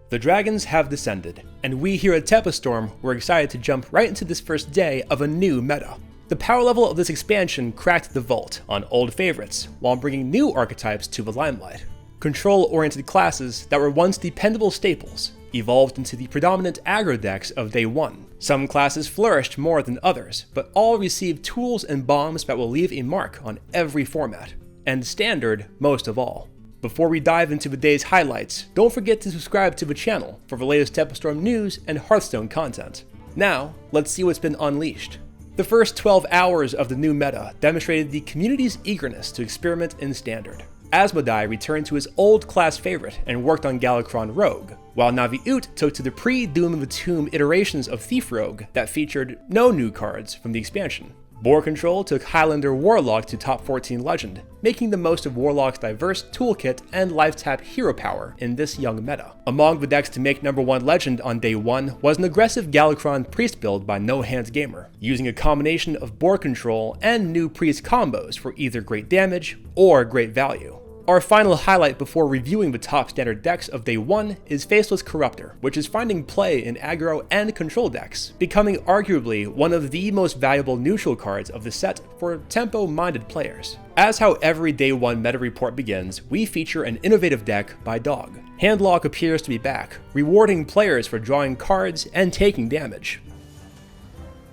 The dragons have descended, and we here at Tepastorm were excited to jump right into this first day of a new meta. The power level of this expansion cracked the vault on old favorites, while bringing new archetypes to the limelight. Control-oriented classes that were once dependable staples evolved into the predominant aggro decks of day one. Some classes flourished more than others, but all received tools and bombs that will leave a mark on every format, and Standard most of all. Before we dive into the day's highlights, don't forget to subscribe to the channel for the latest Tepastorm news and Hearthstone content. Now, let's see what's been unleashed. The first 12 hours of the new meta demonstrated the community's eagerness to experiment in Standard. Asmodai returned to his old class favorite and worked on Galakrond Rogue, while Navi'ut took to the pre-Doom of the Tomb iterations of Thief Rogue that featured no new cards from the expansion. BoarControl took Highlander Warlock to top 14 Legend, making the most of Warlock's diverse toolkit and life tap hero power in this young meta. Among the decks to make number 1 Legend on day 1 was an aggressive Galakrond Priest build by Nohandsgamer, using a combination of BoarControl and new Priest combos for either great damage or great value. Our final highlight before reviewing the top Standard decks of day 1 is Faceless Corruptor, which is finding play in aggro and control decks, becoming arguably one of the most valuable neutral cards of the set for tempo-minded players. As how every day 1 meta report begins, we feature an innovative deck by Dog. Handlock appears to be back, rewarding players for drawing cards and taking damage.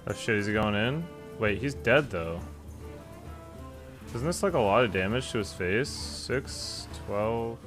Oh shit, is he going in? Wait, he's dead though. Isn't this like a lot of damage to his face? 6, 12...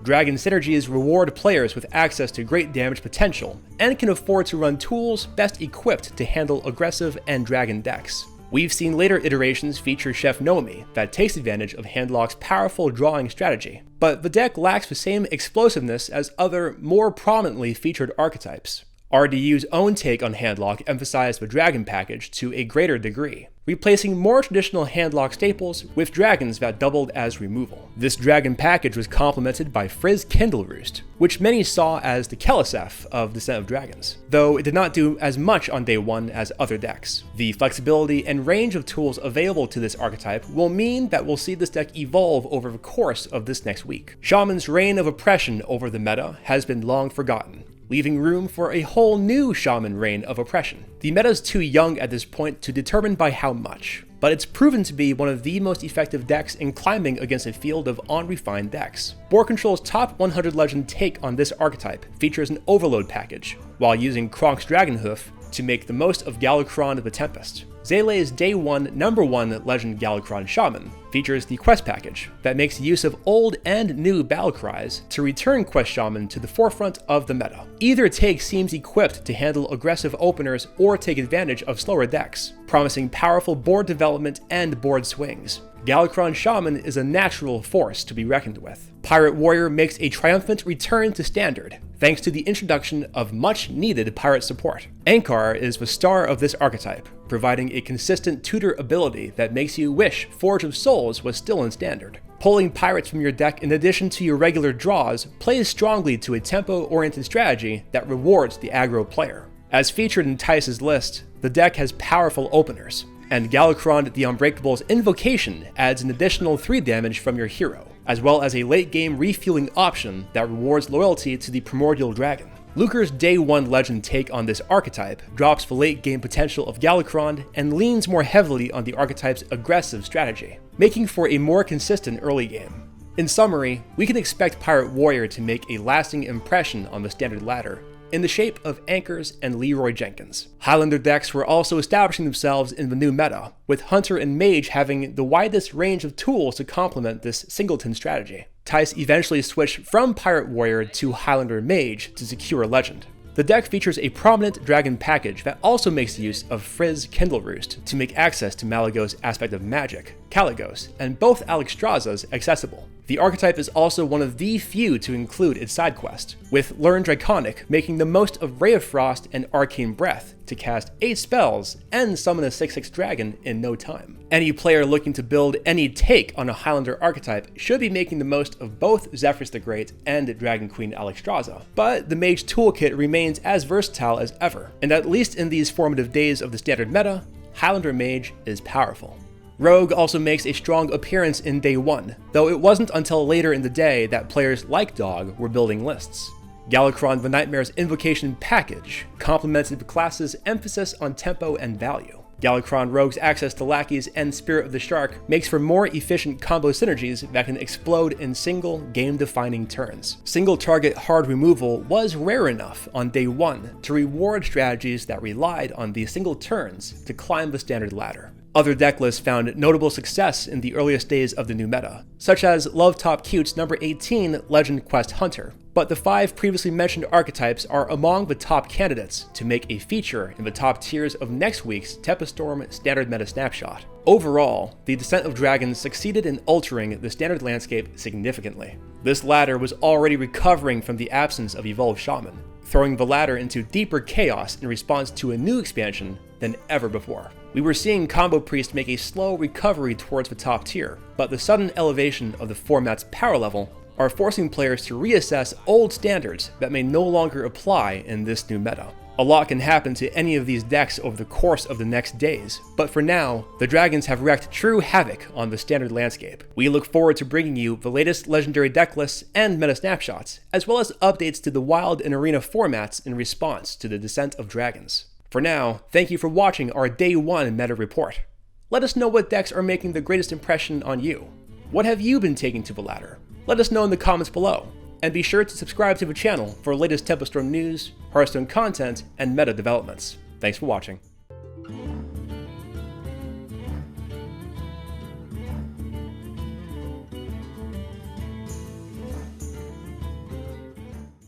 Dragon synergies reward players with access to great damage potential, and can afford to run tools best equipped to handle aggressive and dragon decks. We've seen later iterations feature Chef Nomi that takes advantage of Handlock's powerful drawing strategy, but the deck lacks the same explosiveness as other, more prominently featured archetypes. RDU's own take on Handlock emphasized the dragon package to a greater degree, replacing more traditional Handlock staples with dragons that doubled as removal. This dragon package was complemented by Frizz Kindleroost, which many saw as the Kelisef of Descent of Dragons, though it did not do as much on day 1 as other decks. The flexibility and range of tools available to this archetype will mean that we'll see this deck evolve over the course of this next week. Shaman's reign of oppression over the meta has been long forgotten, leaving room for a whole new Shaman reign of oppression. The meta's too young at this point to determine by how much, but it's proven to be one of the most effective decks in climbing against a field of unrefined decks. BoarControl's top 100 Legend take on this archetype features an overload package, while using Kronk's Dragonhoof to make the most of Galakrond the Tempest. Zalae's day 1 number 1 Legend Galakrond Shaman features the quest package that makes use of old and new battle cries to return Quest Shaman to the forefront of the meta. Either take seems equipped to handle aggressive openers or take advantage of slower decks, promising powerful board development and board swings. Galakrond Shaman is a natural force to be reckoned with. Pirate Warrior makes a triumphant return to Standard, thanks to the introduction of much-needed pirate support. Ankar is the star of this archetype, providing a consistent tutor ability that makes you wish Forge of Souls was still in Standard. Pulling pirates from your deck in addition to your regular draws plays strongly to a tempo-oriented strategy that rewards the aggro player. As featured in Thijs' list, the deck has powerful openers, and Galakrond the Unbreakable's Invocation adds an additional 3 damage from your hero, as well as a late-game refueling option that rewards loyalty to the Primordial Dragon. Luker's day 1 Legend take on this archetype drops the late-game potential of Galakrond and leans more heavily on the archetype's aggressive strategy, making for a more consistent early game. In summary, we can expect Pirate Warrior to make a lasting impression on the Standard ladder, in the shape of Anchors and Leroy Jenkins. Highlander decks were also establishing themselves in the new meta, with Hunter and Mage having the widest range of tools to complement this singleton strategy. Thijs eventually switched from Pirate Warrior to Highlander Mage to secure Legend. The deck features a prominent dragon package that also makes use of Frizz Kindleroost to make access to Malygos' Aspect of Magic, Kalecgos, and both Alexstrasza's accessible. The archetype is also one of the few to include its side quest, with Learn Draconic making the most of Ray of Frost and Arcane Breath to cast 8 spells and summon a 6/6 dragon in no time. Any player looking to build any take on a Highlander archetype should be making the most of both Zephrys the Great and Dragon Queen Alexstrasza, but the Mage toolkit remains as versatile as ever, and at least in these formative days of the Standard meta, Highlander Mage is powerful. Rogue also makes a strong appearance in Day 1, though it wasn't until later in the day that players like Dog were building lists. Galakrond the Nightmare's Invocation package complemented the class's emphasis on tempo and value. Galakrond Rogue's access to Lackeys and Spirit of the Shark makes for more efficient combo synergies that can explode in single, game-defining turns. Single-target hard removal was rare enough on Day 1 to reward strategies that relied on these single turns to climb the standard ladder. Other deck lists found notable success in the earliest days of the new meta, such as Love Top Cute's number 18 Legend Quest Hunter, but the 5 previously mentioned archetypes are among the top candidates to make a feature in the top tiers of next week's Tempestorm Standard Meta Snapshot. Overall, the Descent of Dragons succeeded in altering the standard landscape significantly. This ladder was already recovering from the absence of Evolved Shaman, throwing the ladder into deeper chaos in response to a new expansion than ever before. We were seeing Combo Priest make a slow recovery towards the top tier, but the sudden elevation of the format's power level are forcing players to reassess old standards that may no longer apply in this new meta. A lot can happen to any of these decks over the course of the next days, but for now, the Dragons have wreaked true havoc on the standard landscape. We look forward to bringing you the latest legendary deck lists and meta snapshots, as well as updates to the Wild and Arena formats in response to the Descent of Dragons. For now, thank you for watching our Day 1 meta report. Let us know what decks are making the greatest impression on you. What have you been taking to the ladder? Let us know in the comments below, and be sure to subscribe to the channel for latest Tempestorm news, Hearthstone content, and meta developments. Thanks for watching.